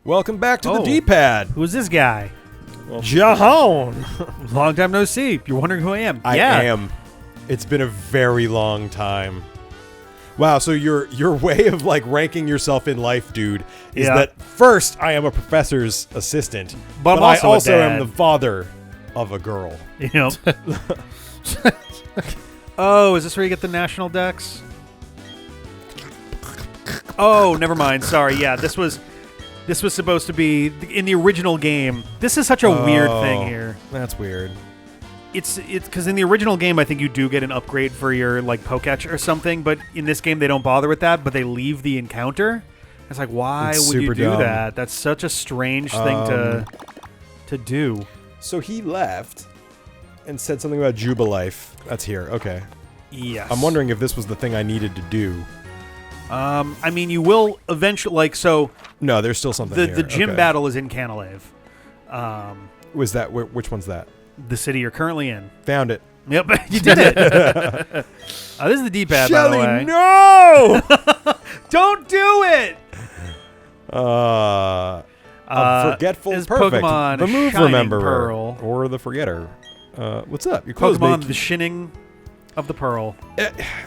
Welcome back to the D-pad. Who's this guy? Well, Jahan. Long time no see. You're wondering who I am? I am. It's been a very long time. Wow, so your way of like ranking yourself in life, dude, is that first I am a professor's assistant, but I also am the father of a girl. Yep. Oh, is this where you get the national dex? Oh, never mind. Sorry. Yeah, this was supposed to be in the original game. This is such a weird thing here. That's weird. It's because in the original game, I think you do get an upgrade for your like Poketch or something, but in this game they don't bother with that. But they leave the encounter. It's like, why would you do that? That's such a strange thing to do. So he left and said something about Jubilife. That's here. Okay. Yes. I'm wondering if this was the thing I needed to do. I mean, you will eventually, like, so... No, there's still something here. The gym battle is in Canalave. Was that... Which one's that? The city you're currently in. Found it. Yep, you did it. This is the D-pad, by the way. No! Don't do it! Forgetful is perfect. Pokémon The move Shining rememberer. Pearl. Or the forgetter. What's up? Your clothes Pokemon the Shining of the Pearl.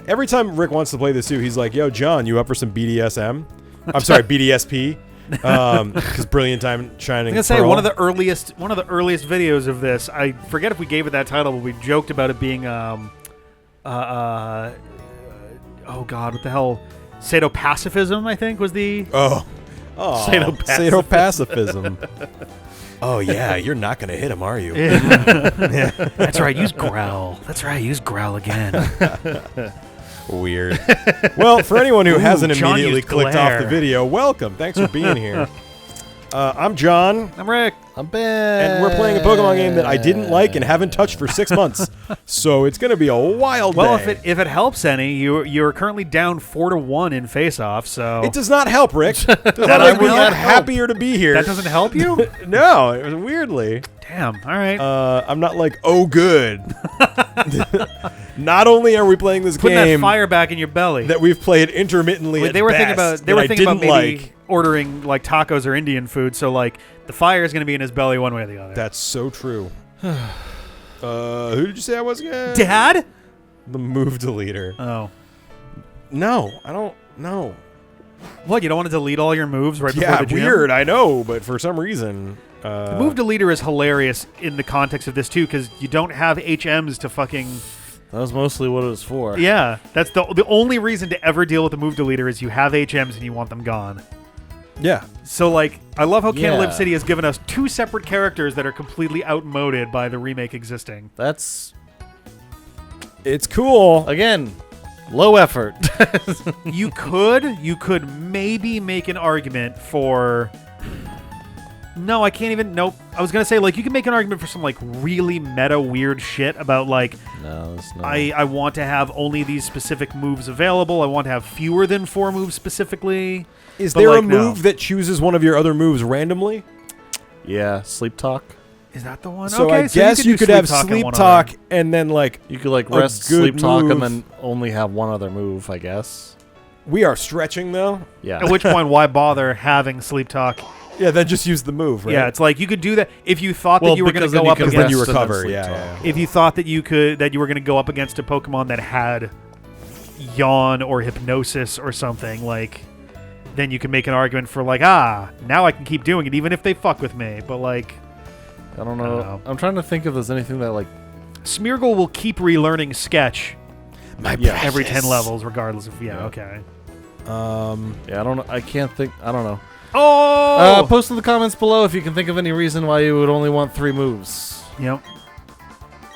Every time Rick wants to play this too, he's like, "Yo, John, you up for some BDSM?" I'm sorry, BDSP. Because Brilliant Time Shining. I'm gonna say one of the earliest videos of this. I forget if we gave it that title, but we joked about it being oh god, what the hell? Sadomasochism, I think, was the Sadomasochism. Oh yeah, you're not gonna hit him, are you? Yeah. That's right. Use growl. That's right. Use growl again. Weird. Well, for anyone who hasn't John immediately used clicked glare. off the video, welcome. Thanks for being here. I'm John. I'm Rick. I'm Ben. And we're playing a Pokemon game that I didn't like and haven't touched for 6 months. So it's going to be a wild day. Well, if it helps any, you're currently down 4-1 in face-off. So it does not help, Rick. Does not make me happier to be here. That doesn't help you? No, it was weirdly. Damn. All right. I'm not like, oh, good. Not only are we playing this Putting game that fire back in your belly that we've played intermittently. They were thinking about maybe like ordering like tacos or Indian food. So like the fire is going to be in his belly one way or the other. That's so true. Who did you say I was again? Dad? The move deleter. Oh. No, I don't know. What, you don't want to delete all your moves right before the gym? Yeah, weird, I know, but for some reason... the move deleter is hilarious in the context of this, too, because you don't have HMs to fucking... That was mostly what it was for. Yeah, that's the only reason to ever deal with the move deleter is you have HMs and you want them gone. Yeah. So, like, I love how Canalave City has given us 2 separate characters that are completely outmoded by the remake existing. It's cool. Again, low effort. You could maybe make an argument for... No, I can't even... Nope. I was going to say, like, you can make an argument for some, like, really meta weird shit about, like... No, it's not. I want to have only these specific moves available. I want to have fewer than 4 moves specifically. Is there a move that chooses one of your other moves randomly? Yeah, Sleep Talk. Is that the one? So okay, I guess you could have Sleep Talk and then, like... You could, like, rest Sleep Talk and then only have one other move, I guess. We are stretching, though. Yeah. At which point, why bother having Sleep Talk? Yeah, then just use the move, right? Yeah, it's like you could do that if you thought that you were going to go up against... Then you recover, yeah. If you thought that you were going to go up against a Pokemon that had Yawn or Hypnosis or something, like, then you can make an argument for, like, now I can keep doing it even if they fuck with me. But, like... I don't know. I'm trying to think if there's anything that, like... Smeargle will keep relearning Sketch every 10 levels, regardless of... Yeah, okay. Yeah, I don't know. I can't think... I don't know. Oh! Post in the comments below if you can think of any reason why you would only want 3 moves. Yep.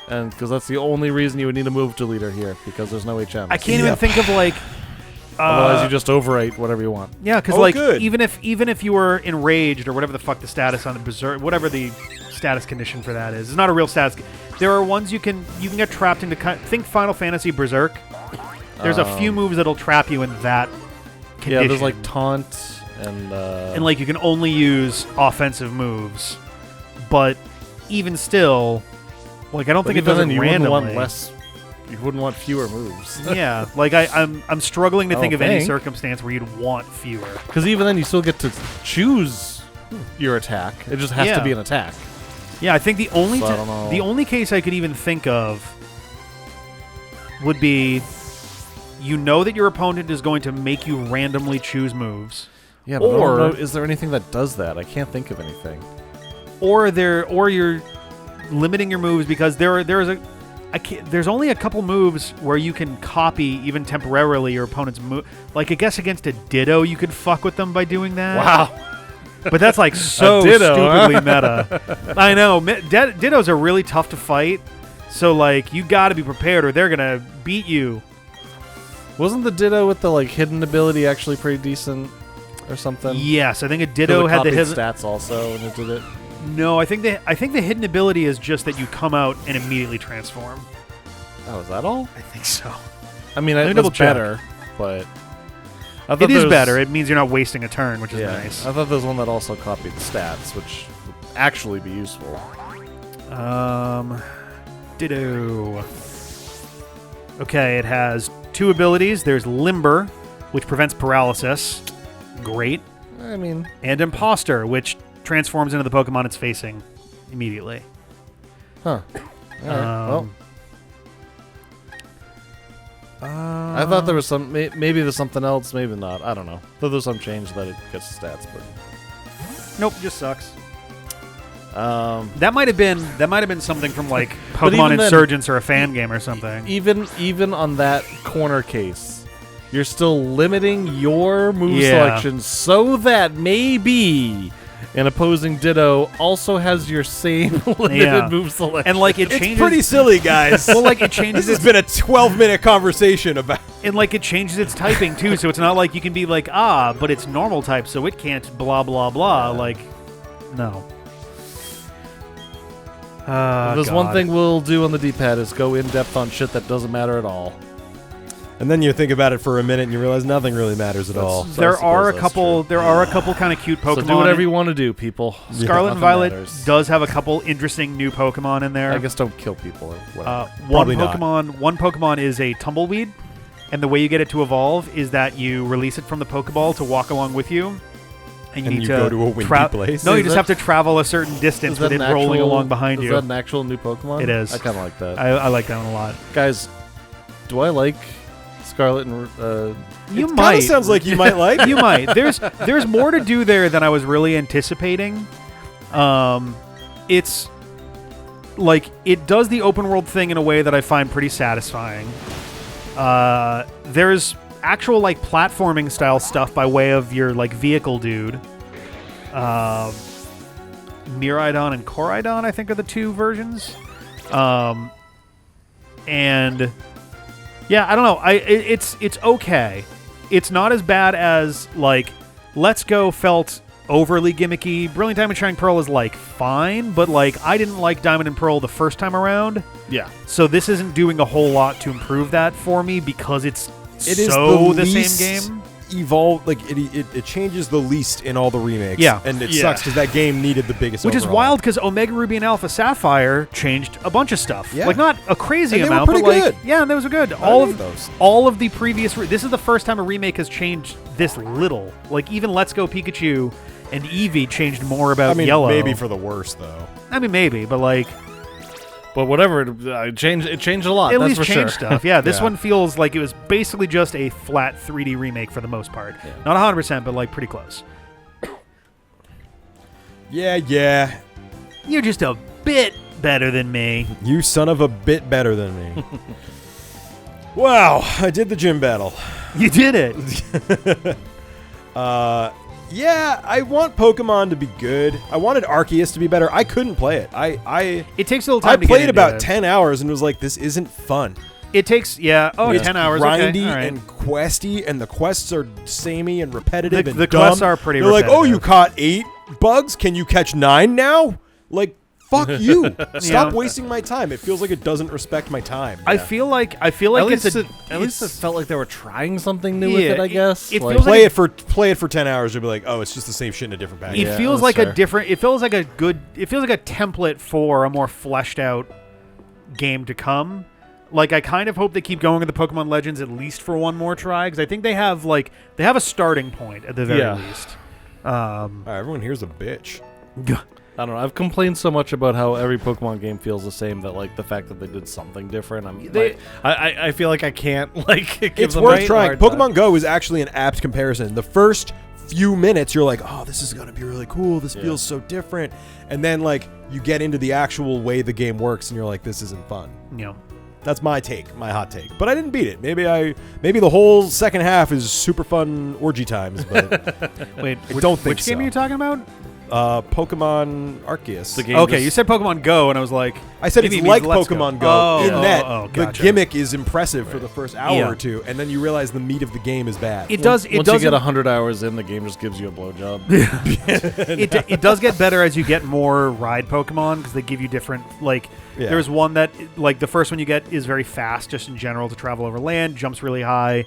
And because that's the only reason you would need a move deleter here, because there's no HMs. I can't even think of, like... Otherwise, you just overwrite whatever you want. Yeah, because even if you were enraged or whatever the fuck the status on the berserk, whatever the status condition for that is, it's not a real status. There are ones you can get trapped into. Think Final Fantasy Berserk. There's a few moves that'll trap you in that condition. Yeah, there's like taunt and like you can only use offensive moves, but even still, like I don't think it does it randomly. You wouldn't want fewer moves. Yeah, like I'm struggling to think of any circumstance where you'd want fewer. Because even then, you still get to choose your attack. It just has to be an attack. Yeah, I think the only So I don't know. the only case I could even think of would be you know that your opponent is going to make you randomly choose moves. Yeah, but I don't know, is there anything that does that? I can't think of anything. Or you're limiting your moves because there's only a couple moves where you can copy even temporarily your opponent's move. Like I guess against a Ditto you could fuck with them by doing that. Wow. But that's like so stupidly meta. I know. Dittos are really tough to fight. So like you got to be prepared or they're going to beat you. Wasn't the Ditto with the like hidden ability actually pretty decent or something? Yes, I think a Ditto had the hidden stats also when it did it. No, I think the hidden ability is just that you come out and immediately transform. Oh, is that all? I think so. I mean, Let me it's double check. better, but It is better. It means you're not wasting a turn, which is nice. I thought there was one that also copied the stats, which would actually be useful. Ditto. Okay, it has 2 abilities. There's Limber, which prevents paralysis. Great. I mean... And Imposter, which transforms into the Pokemon it's facing immediately. Huh. All right, well... I thought there was some... Maybe there's something else, maybe not. I don't know. Thought there was some change that it gets stats, but... Nope, just sucks. That might have been something from like Pokemon Insurgents or a fan game or something. Even on that corner case, you're still limiting your move selection so that maybe an opposing Ditto also has your same limited move selection. And like it changes. It's pretty silly, guys. Well, like it changes. This has been a 12-minute conversation about. And like it changes its typing too, so it's not like you can be like but it's normal type, so it can't blah blah blah. Like, no. There's one thing we'll do on the D-pad is go in depth on shit that doesn't matter at all. And then you think about it for a minute and you realize nothing really matters at all. There are a couple kind of cute Pokemon. So do whatever you want to do, people. Scarlet and Violet does have a couple interesting new Pokemon in there. I guess don't kill people or whatever. One Pokemon is a Tumbleweed, and the way you get it to evolve is that you release it from the Pokeball to walk along with you. And you go to a windy place? No, you just have to travel a certain distance with it rolling along behind you. Is that an actual new Pokemon? It is. I kind of like that. I like that one a lot. Guys, do I like Scarlet and... You it might. Kind of sounds like you might like. You might. There's more to do there than I was really anticipating. It's like it does the open world thing in a way that I find pretty satisfying. There's actual like platforming style stuff by way of your like vehicle dude. Miraidon and Koraidon, I think, are the 2 versions. And yeah, I don't know. It's okay. It's not as bad as like Let's Go felt overly gimmicky. Brilliant Diamond Shining Pearl is like fine, but like I didn't like Diamond and Pearl the first time around. Yeah. So this isn't doing a whole lot to improve that for me because it is the same game. It changes the least in all the remakes. Yeah. And it sucks because that game needed the biggest. Which overall. is wild because Omega Ruby and Alpha Sapphire changed a bunch of stuff. Yeah. Like not a crazy and amount, they were but like good. yeah, those were good. All of the previous this is the first time a remake has changed this little. Like even Let's Go Pikachu and Eevee changed more about yellow. Maybe for the worse though. I mean maybe, but like but whatever, it changed a lot. At that's least for changed sure. stuff. Yeah, this one feels like it was basically just a flat 3D remake for the most part. Yeah. Not 100%, but like pretty close. Yeah. You're just a bit better than me. You son of a bit better than me. Wow, I did the gym battle. You did it. Yeah, I want Pokemon to be good. I wanted Arceus to be better. I couldn't play it. It takes a little time to get I played into about it. 10 hours and was like, this isn't fun. It takes, 10 hours. Grindy okay. Right. and questy, and the quests are samey and repetitive and the dumb. quests are pretty They're repetitive. like, oh, you caught 8 bugs? Can you catch 9 now? Like, fuck you. Stop wasting my time. It feels like it doesn't respect my time. I feel like at least it felt like they were trying something new with it, I guess. It like, feels play it for 10 hours, you'll be like, oh, it's just the same shit in a different package. It feels like a different. It feels like a template for a more fleshed out game to come. Like I kind of hope they keep going with the Pokemon Legends at least for one more try because I think they have a starting point at the very least. All right, everyone here's a bitch. I don't know. I've complained so much about how every Pokemon game feels the same that like the fact that they did something different. I feel like I can't like give It's them worth a trying. hard Pokemon time. Go is actually an apt comparison. The first few minutes, you're like, oh, this is gonna be really cool. This feels so different. And then like you get into the actual way the game works, and you're like, this isn't fun. Yeah. That's my hot take. But I didn't beat it. Maybe the whole second half is super fun orgy times. But Wait, I don't think which game so. are you talking about? Pokemon Arceus. The game Okay, just- you said Pokemon Go, and I was like, I said maybe it's it like means Let's Pokemon Go, Oh, in that gotcha. the gimmick is impressive for the first hour or two, and then you realize the meat of the game is bad. It does. It Once does you get 100 hours in, the game just gives you a blowjob. it does get better as you get more ride Pokemon because they give you different There's one that like the first one you get is very fast just in general to travel over land, jumps really high.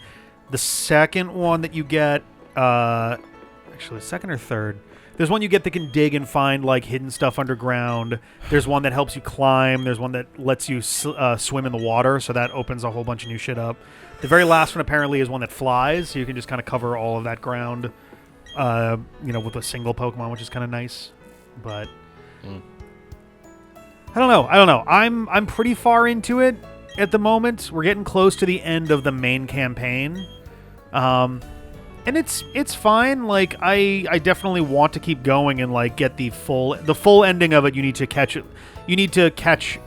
The second one that you get, actually second or third, there's one you get that can dig and find like hidden stuff underground. There's one that helps you climb. There's one that lets you swim in the water, so that opens a whole bunch of new shit up. The very last one apparently is one that flies, so you can just kind of cover all of that ground, with a single Pokemon, which is kind of nice. But I don't know. I'm pretty far into it at the moment. We're getting close to the end of the main campaign. And it's fine. Like I definitely want to keep going and like get the full ending of it. You need to catch it. You need to catch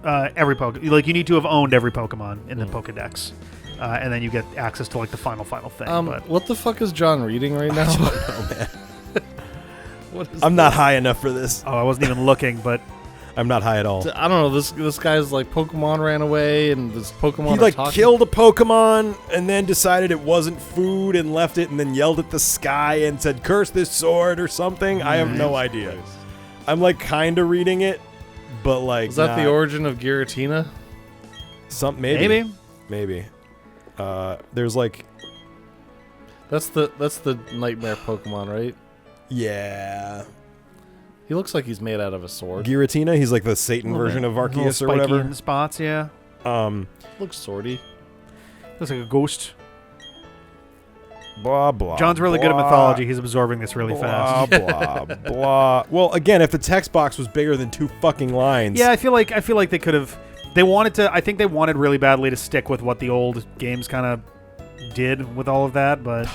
every Pokemon. Like you need to have owned every Pokemon in the Pokedex, and then you get access to like the final thing. But What the fuck is John reading right now? What is I'm not high enough for this. I wasn't even looking, but I'm not high at all. I don't know. This guy's like Pokemon ran away, and this Pokemon He are like talking. killed a Pokemon and then decided it wasn't food and left it and then yelled at the sky and said, "Curse this sword" or something. I have no idea. I'm like kind of reading it, but like Is that the not- origin of Giratina? Maybe. There's like That's the nightmare Pokemon, right? yeah. He looks like he's made out of a sword. Giratina, he's like the Satan version of little Arceus or spiky whatever. in the spots. Yeah, Looks swordy. looks like a ghost. Blah blah. John's really good at blah, mythology. He's absorbing this really Blah fast. blah blah. Well, again, if the text box was bigger than 2 fucking lines. Yeah, I feel like they could have. I think they wanted really badly to stick with what the old games kind of did with all of that, but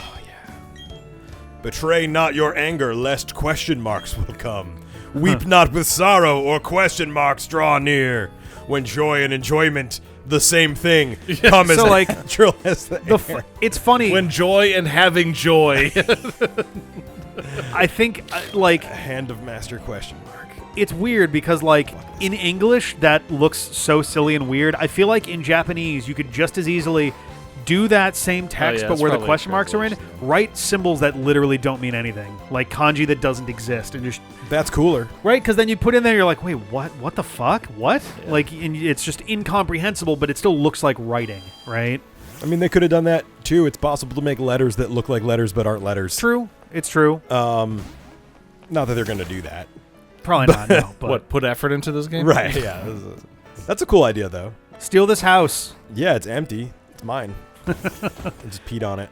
Betray not your anger, lest question marks will come. Weep not with sorrow, or question marks draw near. When joy and enjoyment, the same thing, come as So, like, natural as the air. it's funny. When joy and having joy. I think like Hand of master question mark. it's weird because like in English that looks so silly and weird. I feel like in Japanese you could just as easily do that same text, yeah, but it's where the probably question marks are in, translation. write symbols that literally don't mean anything, like kanji that doesn't exist, and just That's cooler. right because then you put in there, you're like, wait, what the fuck, what? Like, and it's just incomprehensible, but it still looks like writing, right? I mean, they could have done that too. It's possible to make letters that look like letters but aren't letters. True, it's true. Not that they're going to do that. Probably not. No, but What, put effort into this game? Right, yeah. That's a cool idea, though. steal this house. Yeah, it's empty. It's mine. I just peed on it.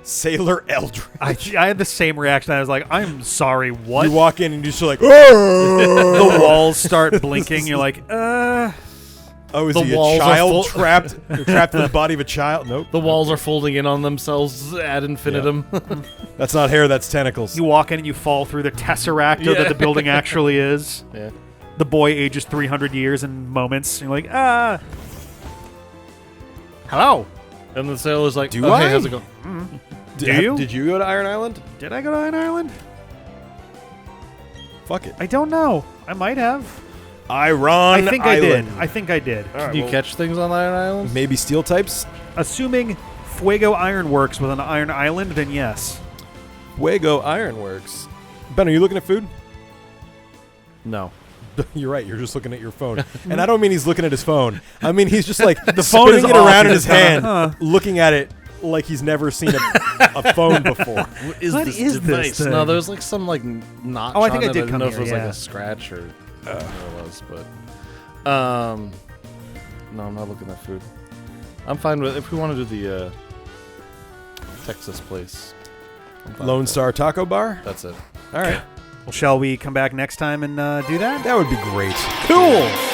Sailor Eldritch. I had the same reaction. I was like, I'm sorry, what? You walk in and you're just like, The walls start blinking. You're like, oh, is The he a walls are child full- trapped in the body of a child? Nope. The walls are folding in on themselves ad infinitum. That's not hair, that's tentacles. you walk in and you fall through the tesseract that the building actually is. Yeah. The boy ages 300 years in moments. You're like, hello. And the sailor's like, Do oh, I? hey, how's it going? Did you go to Iron Island? Did I go to Iron Island? Fuck it. I don't know. I might have. Iron I think Island. I did. All right, Can you well, catch things on Iron Islands? maybe steel types? Assuming Fuego Ironworks was on Iron Island, then yes. Fuego Ironworks. Ben, are you looking at food? No. You're right. You're just looking at your phone. And I don't mean he's looking at his phone. I mean he's just like the phone is it off. around in He's his hand, kinda, looking at it like he's never seen a phone before. What is What this is this device? thing? No, there's like some like notch. Oh, I think on I it. did I come don't know if here, it was yeah. like a scratch or what it was, but no, I'm not looking at food. I'm fine with if we want to do the Texas place. Lone Star Taco Bar? That's it. All right. Well, shall we come back next time and do that? That would be great. Cool.